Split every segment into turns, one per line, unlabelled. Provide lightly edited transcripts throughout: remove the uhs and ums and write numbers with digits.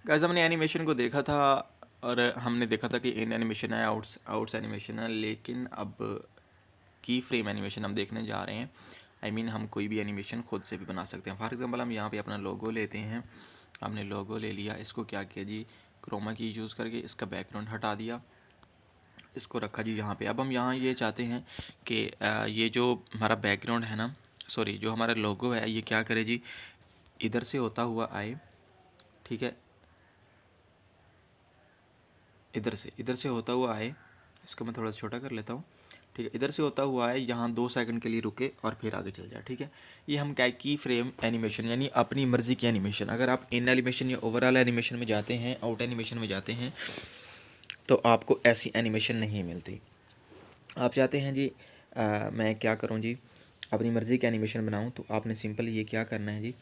Guys हमने animation को देखा था और हमने देखा था कि इन एनिमेशन है, आउट्स एनिमेशन है, लेकिन अब की फ्रेम एनिमेशन हम देखने जा रहे हैं। हम कोई भी एनिमेशन खुद से भी बना सकते हैं। फॉर एग्जांपल हम यहाँ पे अपना लोगो लेते हैं। हमने लोगो ले लिया, इसको क्या किया जी, क्रोमा की यूज़ करके इसका बैकग्राउंड हटा दिया, इसको रखा जी यहाँ पे। अब हम यहाँ ये चाहते हैं कि ये जो हमारा बैकग्राउंड है ना, सॉरी जो हमारा लोगो है, ये क्या करे जी, इधर से होता हुआ आए, ठीक है, इधर से होता हुआ आए। इसको मैं थोड़ा छोटा कर लेता हूँ, ठीक है। इधर से होता हुआ आए, यहाँ 2 सेकंड के लिए रुके और फिर आगे चल जाए, ठीक है। ये हम क्या, की फ्रेम एनिमेशन, यानी अपनी मर्ज़ी की एनिमेशन। अगर आप इन एनिमेशन या ओवरऑल एनिमेशन में जाते हैं, आउट एनिमेशन में जाते हैं, तो आपको ऐसी एनिमेशन नहीं मिलती। आप चाहते हैं जी मैं क्या करूँ जी, अपनी मर्ज़ी की एनिमेशन बनाऊँ, तो आपने सिंपल ये क्या करना है जी,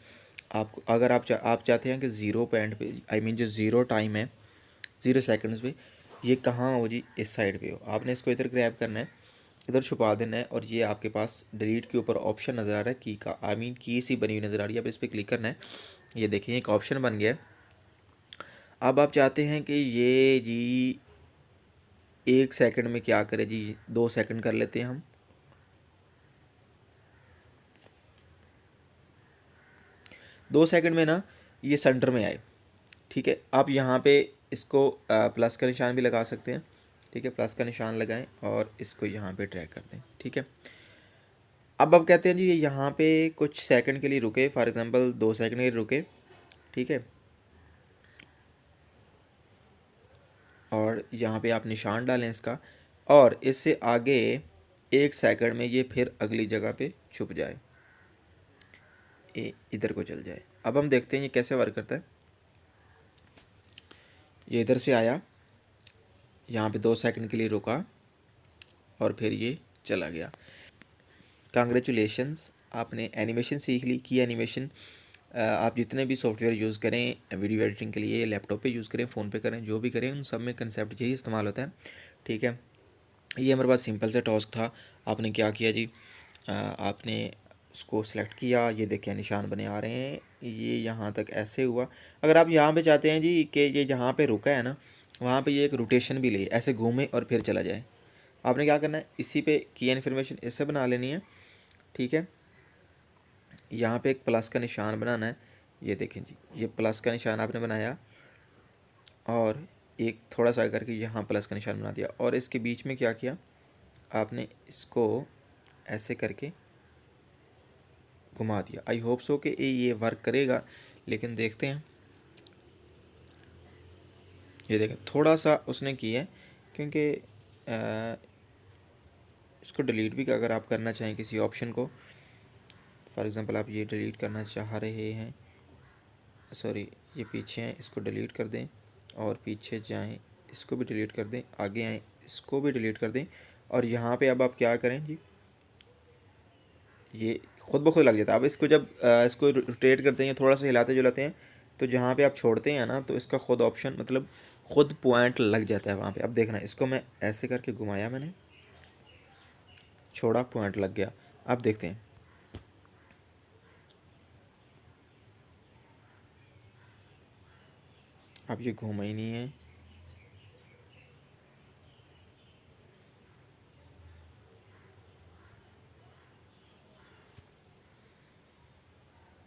आपको अगर आप चाहते हैं कि ज़ीरो पॉइंट पे, जो ज़ीरो टाइम है, 0 सेकंड्स पे ये कहाँ हो जी, इस साइड पे हो। आपने इसको इधर ग्रैब करना है, इधर छुपा देना है, और ये आपके पास डिलीट के ऊपर ऑप्शन नज़र आ रहा है की का, की सी बनी हुई नज़र आ रही है। अब इस पर क्लिक करना है, ये देखिए एक ऑप्शन बन गया है। अब आप चाहते हैं कि ये जी 1 सेकंड में क्या करे जी, 2 सेकंड कर लेते हैं हम। दो सेकंड में ना ये सेंटर में आए, ठीक है। आप यहाँ पे इसको प्लस का निशान भी लगा सकते हैं, ठीक है। प्लस का निशान लगाएं और इसको यहाँ पे ड्रैग कर दें, ठीक है। अब कहते हैं जी ये यहाँ पे कुछ सेकंड के लिए रुके, फॉर एग्जांपल 2 सेकंड के लिए रुके, ठीक है। और यहाँ पे आप निशान डालें इसका, और इससे आगे 1 सेकंड में ये फिर अगली जगह पे छुप जाए, इधर को चल जाए। अब हम देखते हैं ये कैसे वर्क करता है। ये इधर से आया, यहाँ पे 2 सेकंड के लिए रुका और फिर ये चला गया। कांग्रेचुलेशंस, आपने एनिमेशन सीख ली। की एनिमेशन आप जितने भी सॉफ्टवेयर यूज़ करें वीडियो एडिटिंग के लिए, लैपटॉप पे यूज़ करें, फ़ोन पे करें, जो भी करें, उन सब में कंसेप्ट यही इस्तेमाल होता है, ठीक है। ये हमारे पास सिंपल सा टास्क था। आपने क्या किया जी, आपने उसको सेलेक्ट किया, ये देखिए निशान बने आ रहे हैं, ये यहाँ तक ऐसे हुआ। अगर आप यहाँ पे चाहते हैं जी कि ये जहाँ पे रुका है ना, वहाँ पे ये एक रोटेशन भी ले, ऐसे घूमे और फिर चला जाए। आपने क्या करना है, इसी पे की इन्फॉर्मेशन इससे बना लेनी है, ठीक है। यहाँ पे एक प्लस का निशान बनाना है, ये देखें जी, ये प्लस का निशान आपने बनाया और एक थोड़ा सा करके यहाँ प्लस का निशान बना दिया, और इसके बीच में क्या किया, आपने इसको ऐसे करके घुमा दिया। आई होप सो कि ये वर्क करेगा, लेकिन देखते हैं। ये देखें थोड़ा सा उसने किया है, क्योंकि इसको डिलीट भी अगर आप करना चाहें किसी ऑप्शन को, फॉर एग्ज़ाम्पल आप ये डिलीट करना चाह रहे हैं, सॉरी ये पीछे हैं, इसको डिलीट कर दें, और पीछे जाएं, इसको भी डिलीट कर दें, आगे आएँ, इसको भी डिलीट कर दें, और यहाँ पे अब आप क्या करें जी, ये खुद ब खुद लग जाता है। अब इसको जब इसको रोटेट करते हैं, थोड़ा सा हिलाते जुलाते हैं, तो जहाँ पे आप छोड़ते हैं ना, तो इसका खुद ऑप्शन, मतलब खुद पॉइंट लग जाता है वहाँ पे। अब देखना, इसको मैं ऐसे करके घुमाया, मैंने छोड़ा, पॉइंट लग गया। अब देखते हैं, अब ये घूमा ही नहीं है।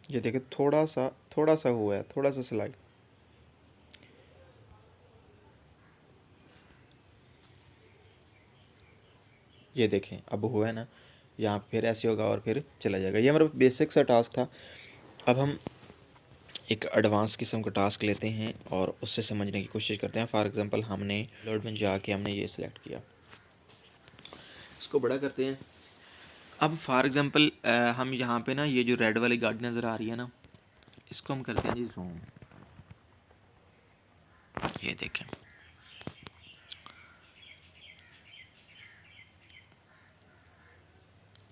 ये देखें थोड़ा सा हुआ है, थोड़ा सा स्लाइड। ये देखें अब हुआ है ना, यहाँ फिर ऐसे होगा और फिर चला जाएगा। ये हमारा बेसिक सा टास्क था। अब हम एक एडवांस किस्म का टास्क लेते हैं और उससे समझने की कोशिश करते हैं। फॉर एग्जांपल हमने लोड में जाके हमने ये सिलेक्ट किया, इसको बड़ा करते हैं। अब फॉर एग्जांपल हम यहाँ पे ना, ये जो रेड वाली गाड़ी नज़र आ रही है ना, इसको हम करते हैं जी जूम। ये देखें,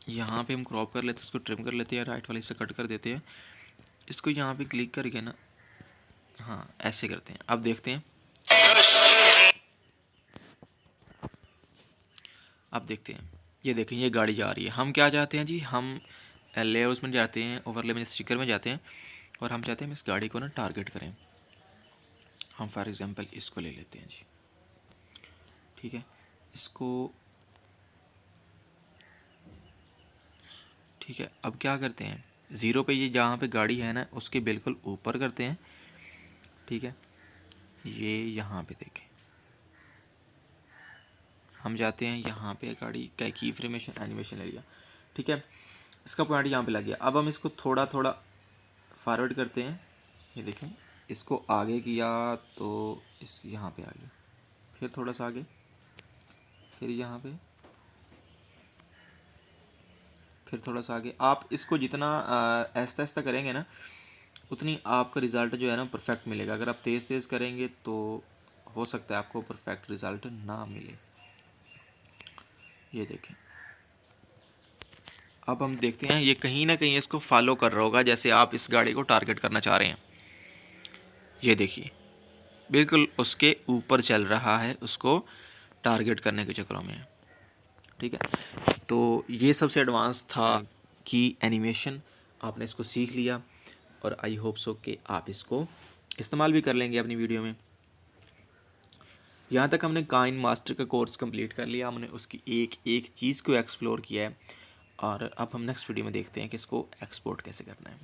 यहाँ पे हम क्रॉप कर लेते हैं, इसको ट्रिम कर लेते हैं, राइट वाले से कट कर देते हैं, इसको यहाँ पे क्लिक करके ना, हाँ ऐसे करते हैं। अब देखते हैं, अब देखते हैं, ये देखें ये गाड़ी जा रही है। हम क्या चाहते हैं जी, हम लेआउट्स में जाते हैं, ओवरले में, स्टिकर में जाते हैं, और हम चाहते हैं हम इस गाड़ी को ना टारगेट करें। हम फॉर एग्जांपल इसको ले लेते हैं जी, ठीक है, इसको, ठीक है। अब क्या करते हैं, ज़ीरो पे ये जहाँ पे गाड़ी है ना उसके बिल्कुल ऊपर करते हैं, ठीक है। ये यहाँ पे देखें, हम जाते हैं यहाँ पे गाड़ी का की फ्रेम एनिमेशन एरिया, ठीक है। इसका पॉइंट यहाँ पे लग गया। अब हम इसको थोड़ा थोड़ा फॉरवर्ड करते हैं, ये देखें, इसको आगे किया तो इस यहाँ पे आ गया, फिर थोड़ा सा आगे, फिर यहाँ पे, फिर थोड़ा सा आगे। आप इसको जितना आहिस्ता आहिस्ता करेंगे ना उतनी आपका रिज़ल्ट जो है ना परफेक्ट मिलेगा। अगर आप तेज़ तेज़ करेंगे तो हो सकता है आपको परफेक्ट रिज़ल्ट ना मिले। ये देखें, अब हम देखते हैं ये कहीं ना कहीं इसको फॉलो कर रहा होगा, जैसे आप इस गाड़ी को टारगेट करना चाह रहे हैं। ये देखिए बिल्कुल उसके ऊपर चल रहा है, उसको टारगेट करने के चक्करों में, ठीक है। तो ये सबसे एडवांस था कि एनिमेशन, आपने इसको सीख लिया और आई होप सो कि आप इसको इस्तेमाल भी कर लेंगे अपनी वीडियो में। यहाँ तक हमने काइन मास्टर का कोर्स कंप्लीट कर लिया, हमने उसकी एक एक चीज़ को एक्सप्लोर किया है और अब हम नेक्स्ट वीडियो में देखते हैं कि इसको एक्सपोर्ट कैसे करना है।